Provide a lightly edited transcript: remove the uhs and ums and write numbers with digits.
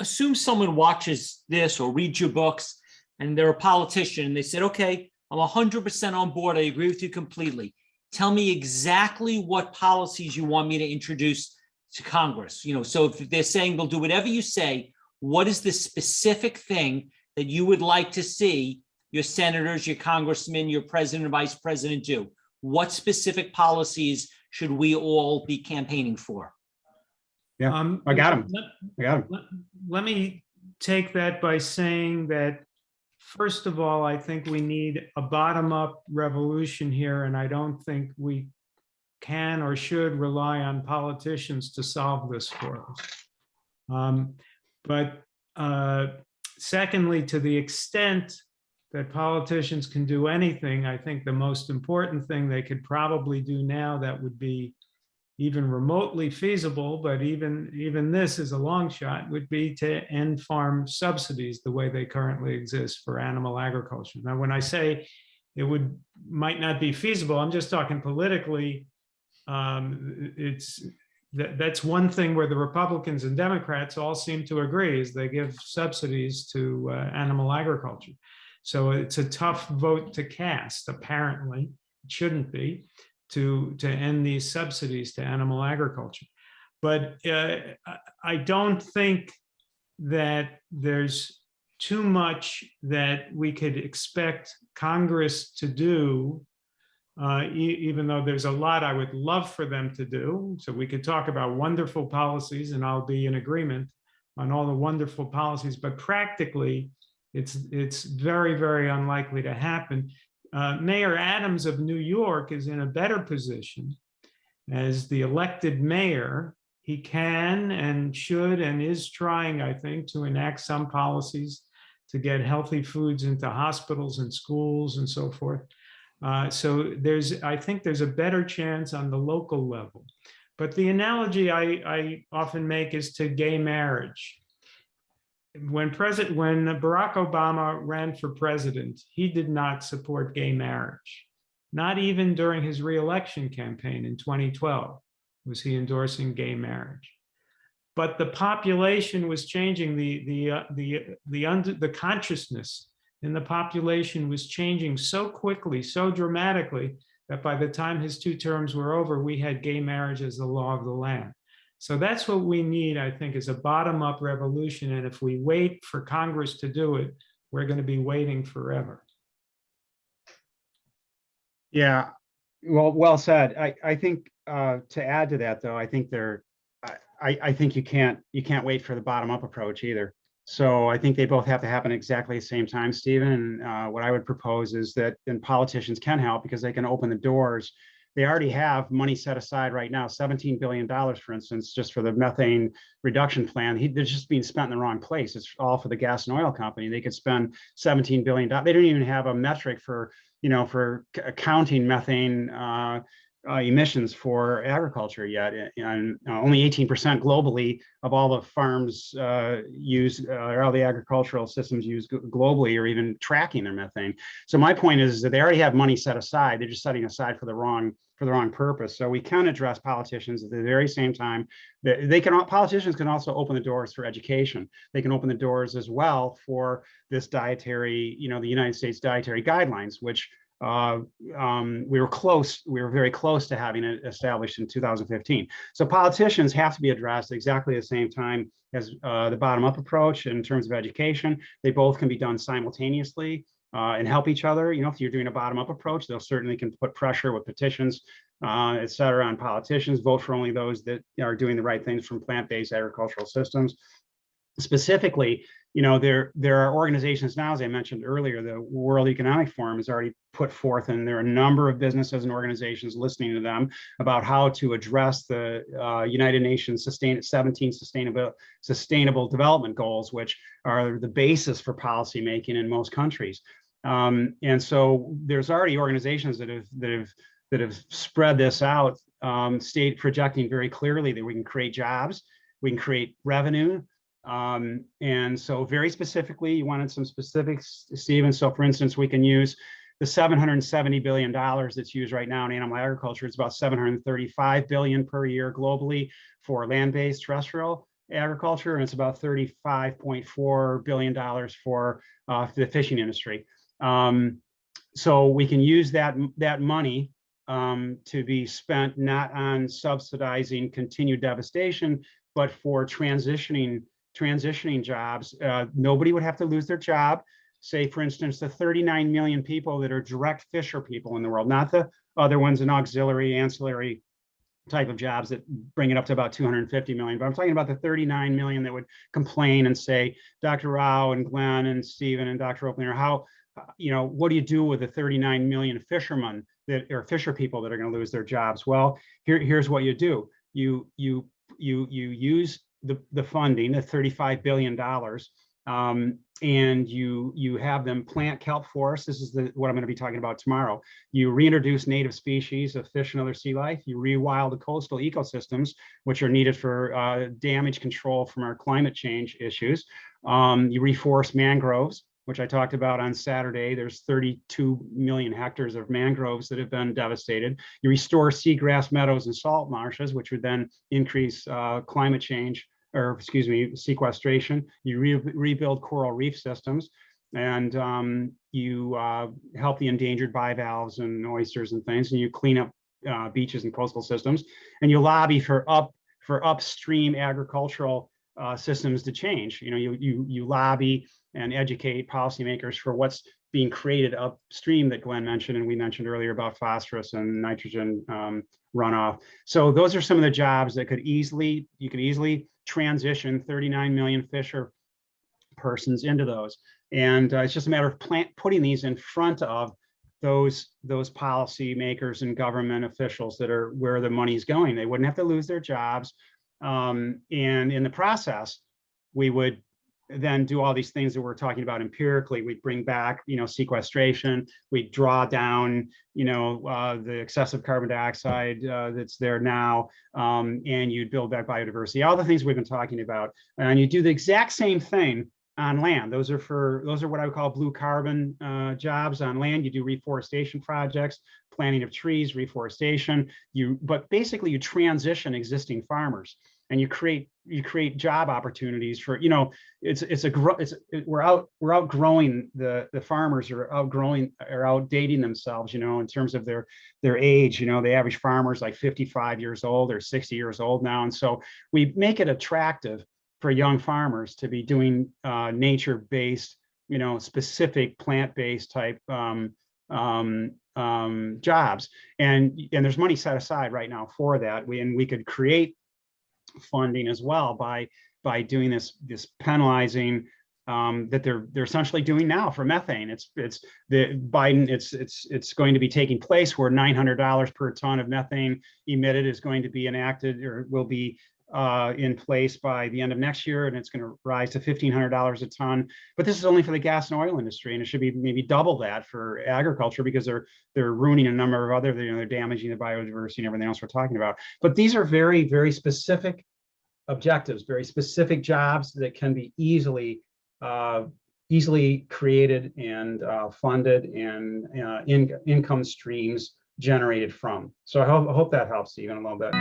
assume someone watches this or reads your books and they're a politician and they said, okay, I'm 100% on board. I agree with you completely. Tell me exactly what policies you want me to introduce to Congress. So if they're saying they'll do whatever you say, what is the specific thing that you would like to see your senators, your congressmen, your president and vice president do? What specific policies should we all be campaigning for? Yeah, I got him. Let me take that by saying that, first of all, I think we need a bottom-up revolution here, and I don't think we can or should rely on politicians to solve this for us. But secondly, to the extent that politicians can do anything, I think the most important thing they could probably do now that would be even remotely feasible, but even this is a long shot, would be to end farm subsidies the way they currently exist for animal agriculture. Now, when I say it might not be feasible, I'm just talking politically. That's one thing where the Republicans and Democrats all seem to agree, is they give subsidies to animal agriculture. So it's a tough vote to cast, apparently. It shouldn't be, to end these subsidies to animal agriculture. But I don't think that there's too much that we could expect Congress to do, even though there's a lot I would love for them to do. So we could talk about wonderful policies, and I'll be in agreement on all the wonderful policies, but practically it's very, very unlikely to happen. Mayor Adams of New York is in a better position. As the elected mayor, he can and should and is trying, I think, to enact some policies to get healthy foods into hospitals and schools and so forth. So I think there's a better chance on the local level. But the analogy I often make is to gay marriage. When Barack Obama ran for president, he did not support gay marriage. Not even during his reelection campaign in 2012 was he endorsing gay marriage. But the population was changing. The consciousness in the population was changing so quickly, so dramatically, that by the time his 2 terms were over, we had gay marriage as the law of the land. So that's what we need, I think, is a bottom-up revolution. And if we wait for Congress to do it, we're going to be waiting forever. Yeah, well said. I think to add to that, though, I think I think you can't wait for the bottom-up approach either. So I think they both have to happen exactly the same time, Stephen. And what I would propose is that, and politicians can help because they can open the doors. They already have money set aside right now, $17 billion, for instance, just for the methane reduction plan. They're just being spent in the wrong place. It's all for the gas and oil company. They could spend $17 billion. They don't even have a metric for counting methane emissions for agriculture yet. And only 18% globally of all the farms use, or all the agricultural systems used globally, are even tracking their methane. So my point is that they already have money set aside. They're just setting aside for the wrong purpose. So we can address politicians at the very same time. Politicians can also open the doors for education. They can open the doors as well for this dietary, the United States dietary guidelines, which we were very close to having it established in 2015. So politicians have to be addressed exactly the same time as the bottom-up approach in terms of education. They both can be done simultaneously and help each other. If you're doing a bottom-up approach, they'll certainly can put pressure with petitions, et cetera, on politicians. Vote for only those that are doing the right things from plant-based agricultural systems. Specifically, there are organizations now, as I mentioned earlier, the World Economic Forum has already put forth, and there are a number of businesses and organizations listening to them about how to address the United Nations 17 sustainable development goals, which are the basis for policy making in most countries. And so there's already organizations that have spread this out, projecting very clearly that we can create jobs, we can create revenue. And so very specifically, you wanted some specifics, Stephen. So for instance, we can use the $770 billion that's used right now in animal agriculture. It's about $735 billion per year globally for land-based terrestrial. agriculture, and it's about $35.4 billion for the fishing industry. So we can use that money to be spent not on subsidizing continued devastation, but for transitioning jobs. Nobody would have to lose their job. Say, for instance, the 39 million people that are direct fisher people in the world, not the other ones in auxiliary, ancillary type of jobs that bring it up to about 250 million. But I'm talking about the 39 million that would complain and say, Dr. Rao and Glenn and Stephen and Dr. Oppenlander, how, what do you do with the 39 million fishermen that are fisher people that are going to lose their jobs? Well, here's what you do. You use the funding, the $35 billion, and you have them plant kelp forests. This is what I'm going to be talking about tomorrow. You reintroduce native species of fish and other sea life. You rewild the coastal ecosystems, which are needed for damage control from our climate change issues. You reforest mangroves, which I talked about on Saturday. There's 32 million hectares of mangroves that have been devastated. You restore seagrass meadows and salt marshes, which would then increase climate change, or excuse me, sequestration. You rebuild coral reef systems, and you help the endangered bivalves and oysters and things, and you clean up beaches and coastal systems, and you lobby for upstream agricultural systems to change. You lobby and educate policymakers for what's being created upstream that Glenn mentioned, and we mentioned earlier about phosphorus and nitrogen runoff. So those are some of the jobs that you could easily transition 39 million fisher persons into those. And it's just a matter of putting these in front of those policy makers and government officials that are where the money's going. They wouldn't have to lose their jobs. And in the process, we would then do all these things that we're talking about empirically. We'd bring back, sequestration. We'd draw down, the excessive carbon dioxide that's there now, and you'd build back biodiversity. All the things we've been talking about, and you do the exact same thing on land. Those are what I would call blue carbon jobs on land. You do reforestation projects, planting of trees, reforestation. But basically you transition existing farmers, and you create job opportunities for, we're outgrowing the farmers are outdating themselves, in terms of their age. The average farmer is like 55 years old or 60 years old now, and so we make it attractive for young farmers to be doing nature-based, specific plant-based type jobs, and there's money set aside right now for that. We could create funding as well by doing this penalizing that they're essentially doing now for methane. It's going to be taking place where $900 per ton of methane emitted is going to be enacted, or will be in place by the end of next year, and it's going to rise to $1,500 a ton. But this is only for the gas and oil industry, and it should be maybe double that for agriculture, because they're ruining a number of other, they're damaging the biodiversity and everything else we're talking about. But these are very, very specific objectives, very specific jobs that can be easily created and funded, and income streams generated from. So I hope that helps, Stephen, a little bit.